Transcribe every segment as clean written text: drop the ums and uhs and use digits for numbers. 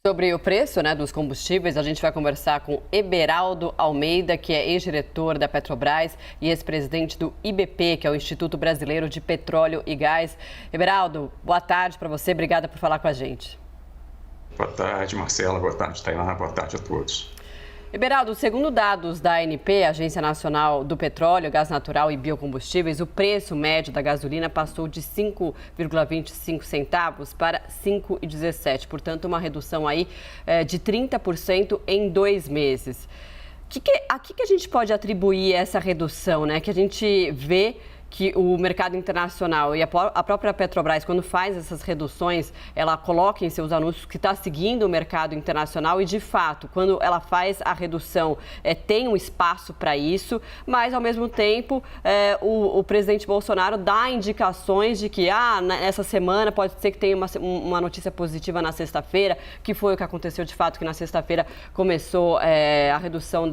Sobre o preço, dos combustíveis, a gente vai conversar com Eberaldo Almeida, que é ex-diretor da Petrobras e ex-presidente do IBP, que é o Instituto Brasileiro de Petróleo e Gás. Eberaldo, boa tarde para você, obrigada por falar com a gente. Boa tarde, Marcela, boa tarde, Tainá, boa tarde a todos. Eberaldo, segundo dados da ANP, Agência Nacional do Petróleo, Gás Natural e Biocombustíveis, o preço médio da gasolina passou de 5,25 centavos para 5,17, portanto uma redução aí de 30% em 2 meses. A que a gente pode atribuir essa redução, que a gente vê que o mercado internacional e a própria Petrobras, quando faz essas reduções, ela coloca em seus anúncios que está seguindo o mercado internacional e, de fato, quando ela faz a redução, tem um espaço para isso, mas, ao mesmo tempo, o presidente Bolsonaro dá indicações de que, nessa semana pode ser que tenha uma notícia positiva na sexta-feira, que foi o que aconteceu, de fato, que na sexta-feira começou a redução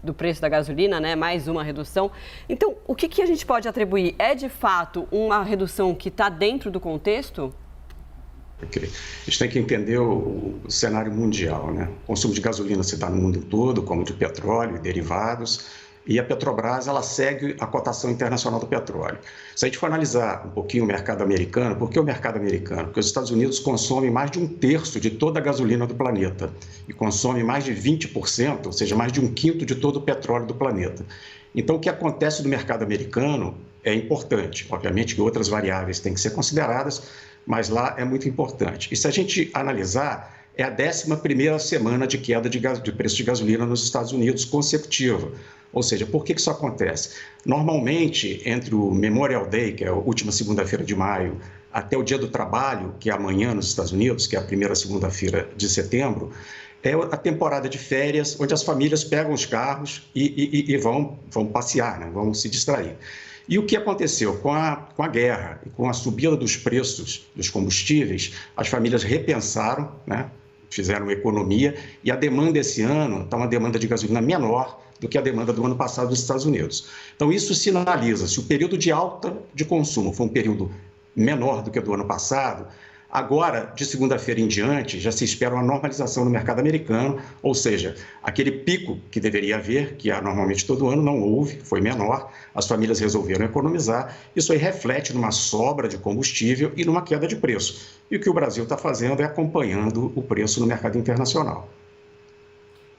do preço da gasolina, mais uma redução. Então, o que a gente pode atribuir? É, de fato, uma redução que está dentro do contexto? Ok. A gente tem que entender o cenário mundial, O consumo de gasolina se dá no mundo todo, como de petróleo e derivados, e a Petrobras, ela segue a cotação internacional do petróleo. Se a gente for analisar um pouquinho o mercado americano, por que o mercado americano? Porque os Estados Unidos consomem mais de 1/3 de toda a gasolina do planeta e consomem mais de 20%, ou seja, mais de 1/5 de todo o petróleo do planeta. Então, o que acontece no mercado americano é importante. Obviamente que outras variáveis têm que ser consideradas, mas lá é muito importante. E se a gente analisar, é a 11ª semana de queda de preço de gasolina nos Estados Unidos consecutiva. Ou seja, por que isso acontece? Normalmente, entre o Memorial Day, que é a última segunda-feira de maio, até o Dia do Trabalho, que é amanhã nos Estados Unidos, que é a primeira segunda-feira de setembro, é a temporada de férias, onde as famílias pegam os carros e vão passear, vão se distrair. E o que aconteceu? Com a guerra e com a subida dos preços dos combustíveis, as famílias repensaram, fizeram economia, e a demanda esse ano está uma demanda de gasolina menor do que a demanda do ano passado dos Estados Unidos. Então, isso sinaliza, se o período de alta de consumo foi um período menor do que o do ano passado, agora, de segunda-feira em diante, já se espera uma normalização no mercado americano, ou seja, aquele pico que deveria haver, que há normalmente todo ano, não houve, foi menor, as famílias resolveram economizar, isso aí reflete numa sobra de combustível e numa queda de preço. E o que o Brasil está fazendo é acompanhando o preço no mercado internacional.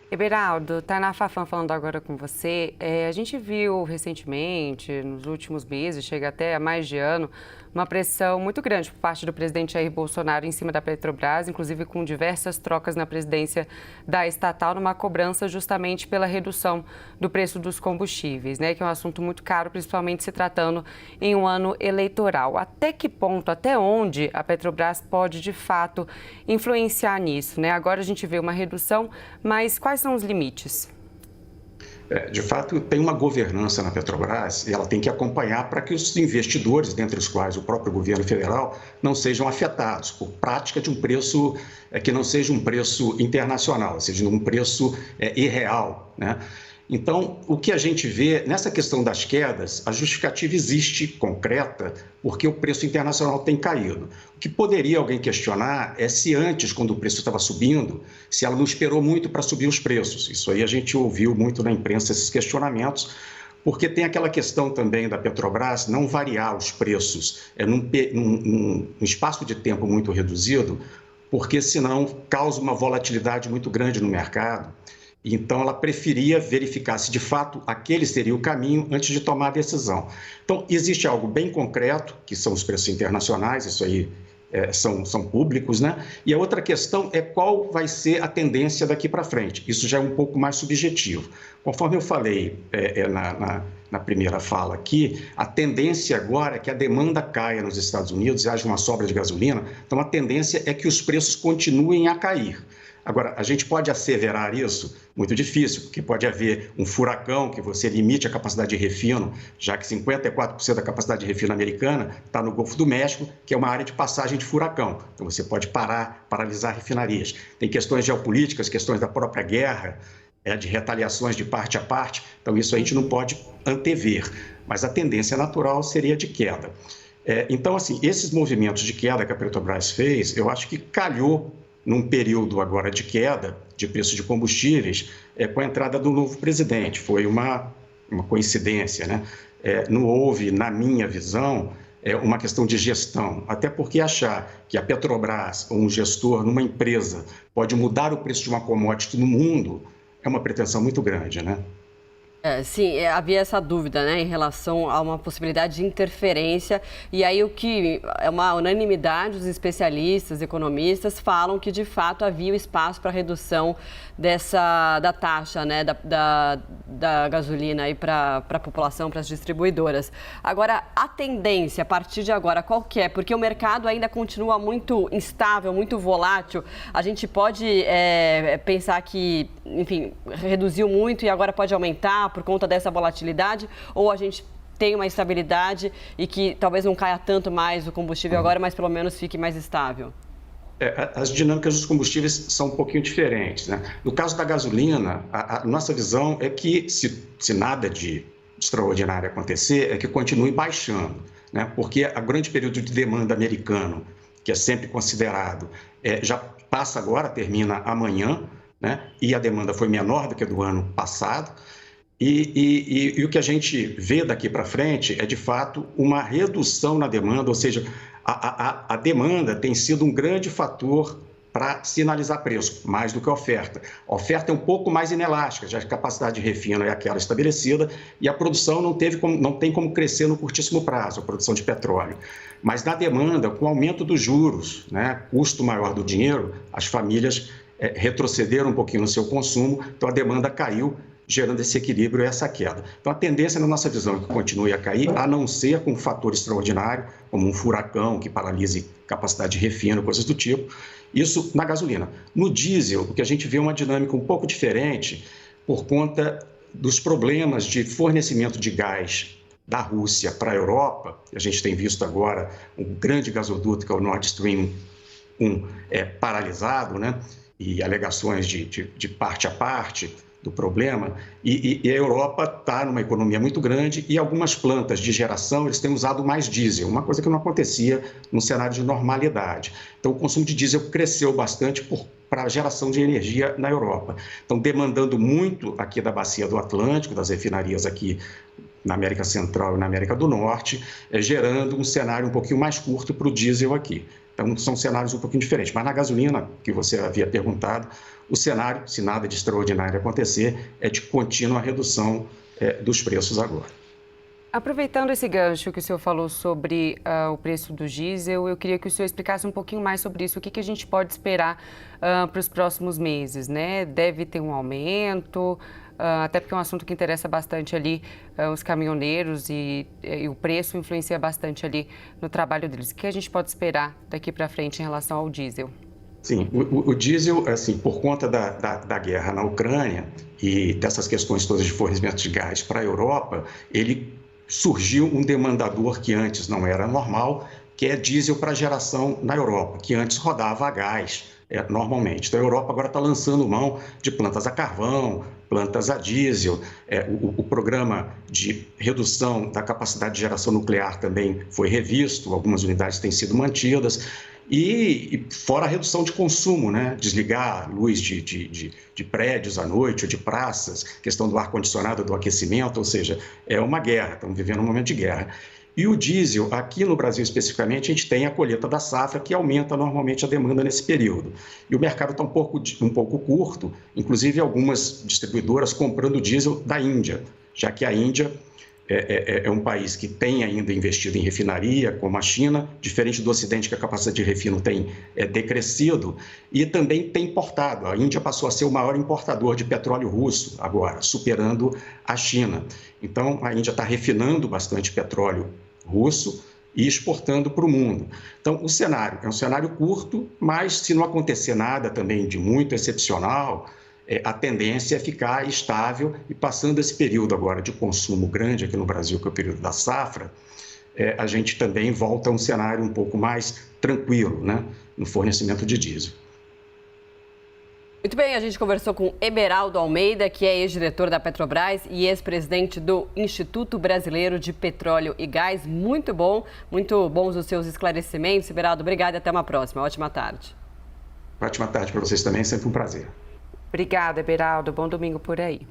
Eberaldo, Tainá Fafan falando agora com você. A gente viu recentemente, nos últimos meses, chega até a mais de ano, uma pressão muito grande por parte do presidente Jair Bolsonaro em cima da Petrobras, inclusive com diversas trocas na presidência da estatal, numa cobrança justamente pela redução do preço dos combustíveis, que é um assunto muito caro, principalmente se tratando em um ano eleitoral. Até que ponto, até onde a Petrobras pode, de fato, influenciar nisso, Agora a gente vê uma redução, mas quais são os limites? De fato, tem uma governança na Petrobras e ela tem que acompanhar para que os investidores, dentre os quais o próprio governo federal, não sejam afetados por prática de um preço que não seja um preço internacional, seja um preço irreal, Então, o que a gente vê nessa questão das quedas, a justificativa existe concreta, porque o preço internacional tem caído. O que poderia alguém questionar é se antes, quando o preço estava subindo, se ela não esperou muito para subir os preços. Isso aí a gente ouviu muito na imprensa, esses questionamentos, porque tem aquela questão também da Petrobras não variar os preços num espaço de tempo muito reduzido, porque senão causa uma volatilidade muito grande no mercado. Então, ela preferia verificar se, de fato, aquele seria o caminho antes de tomar a decisão. Então, existe algo bem concreto, que são os preços internacionais, isso aí são públicos, E a outra questão é qual vai ser a tendência daqui para frente. Isso já é um pouco mais subjetivo. Conforme eu falei na primeira fala aqui, a tendência agora é que a demanda caia nos Estados Unidos e haja uma sobra de gasolina. Então, a tendência é que os preços continuem a cair. Agora, a gente pode asseverar isso? Muito difícil, porque pode haver um furacão que você limite a capacidade de refino, já que 54% da capacidade de refino americana está no Golfo do México, que é uma área de passagem de furacão. Então, você pode paralisar refinarias. Tem questões geopolíticas, questões da própria guerra, de retaliações de parte a parte. Então, isso a gente não pode antever, mas a tendência natural seria de queda. Então, assim, esses movimentos de queda que a Petrobras fez, eu acho que calhou num período agora de queda de preço de combustíveis, com a entrada do novo presidente. Foi uma coincidência, né? Não houve, na minha visão, uma questão de gestão, até porque achar que a Petrobras ou um gestor numa empresa pode mudar o preço de uma commodity no mundo é uma pretensão muito grande, né? Sim, havia essa dúvida, né, em relação a uma possibilidade de interferência, e aí o que é uma unanimidade, os especialistas, economistas, falam que de fato havia espaço para redução da taxa, né, da gasolina aí para a população, para as distribuidoras. Agora, a tendência a partir de agora, qual que é? Porque o mercado ainda continua muito instável, muito volátil. A gente pode pensar que, enfim, reduziu muito e agora pode aumentar por conta dessa volatilidade, ou a gente tem uma estabilidade e que talvez não caia tanto mais o combustível agora, mas pelo menos fique mais estável? As dinâmicas dos combustíveis são um pouquinho diferentes, né? No caso da gasolina, a nossa visão é que, se nada de extraordinário acontecer, é que continue baixando, né? Porque o grande período de demanda americano, que é sempre considerado, já passa agora, termina amanhã, né? E a demanda foi menor do que a do ano passado. E o que a gente vê daqui para frente é, de fato, uma redução na demanda, ou seja, a demanda tem sido um grande fator para sinalizar preço, mais do que a oferta. A oferta é um pouco mais inelástica, já a capacidade de refino é aquela estabelecida e a produção não tem como crescer no curtíssimo prazo, a produção de petróleo. Mas na demanda, com o aumento dos juros, né, custo maior do dinheiro, as famílias retrocederam um pouquinho no seu consumo, então a demanda caiu, gerando esse equilíbrio e essa queda. Então, a tendência, na nossa visão, é que continue a cair, a não ser com um fator extraordinário, como um furacão que paralise capacidade de refino, coisas do tipo. Isso na gasolina. No diesel, o que a gente vê é uma dinâmica um pouco diferente por conta dos problemas de fornecimento de gás da Rússia para a Europa. A gente tem visto agora um grande gasoduto, que é o Nord Stream 1, paralisado, né? E alegações de parte a parte do problema, e a Europa está numa economia muito grande e algumas plantas de geração eles têm usado mais diesel, uma coisa que não acontecia no cenário de normalidade. Então, o consumo de diesel cresceu bastante para a geração de energia na Europa. Então, demandando muito aqui da bacia do Atlântico, das refinarias aqui na América Central e na América do Norte, gerando um cenário um pouquinho mais curto para o diesel aqui. Então, são cenários um pouquinho diferentes. Mas na gasolina, que você havia perguntado, o cenário, se nada de extraordinário acontecer, é de contínua redução dos preços agora. Aproveitando esse gancho que o senhor falou sobre o preço do diesel, eu queria que o senhor explicasse um pouquinho mais sobre isso. O que a gente pode esperar para os próximos meses, né? Deve ter um aumento, até porque é um assunto que interessa bastante ali os caminhoneiros e o preço influencia bastante ali no trabalho deles. O que a gente pode esperar daqui para frente em relação ao diesel? Sim, o diesel, assim, por conta da guerra na Ucrânia e dessas questões todas de fornecimento de gás para a Europa, ele surgiu um demandador que antes não era normal, que é diesel para geração na Europa, que antes rodava a gás normalmente. Então, a Europa agora está lançando mão de plantas a carvão, plantas a diesel. O programa de redução da capacidade de geração nuclear também foi revisto, algumas unidades têm sido mantidas. E fora a redução de consumo, né? Desligar a luz de prédios à noite ou de praças, questão do ar-condicionado, do aquecimento, ou seja, é uma guerra, estamos vivendo um momento de guerra. E o diesel, aqui no Brasil especificamente, a gente tem a colheita da safra, que aumenta normalmente a demanda nesse período. E o mercado está um pouco curto, inclusive algumas distribuidoras comprando diesel da Índia, já que a Índia é um país que tem ainda investido em refinaria, como a China, diferente do Ocidente, que a capacidade de refino tem decrescido, e também tem importado. A Índia passou a ser o maior importador de petróleo russo agora, superando a China. Então, a Índia está refinando bastante petróleo russo e exportando para o mundo. Então, o cenário é um cenário curto, mas se não acontecer nada também de muito excepcional, a tendência é ficar estável e passando esse período agora de consumo grande aqui no Brasil, que é o período da safra, a gente também volta a um cenário um pouco mais tranquilo, né, no fornecimento de diesel. Muito bem, a gente conversou com Eberaldo Almeida, que é ex-diretor da Petrobras e ex-presidente do Instituto Brasileiro de Petróleo e Gás. Muito bons os seus esclarecimentos. Eberaldo, obrigada e até uma próxima. Ótima tarde. Ótima tarde para vocês também, sempre um prazer. Obrigada, Beraldo. Bom domingo por aí.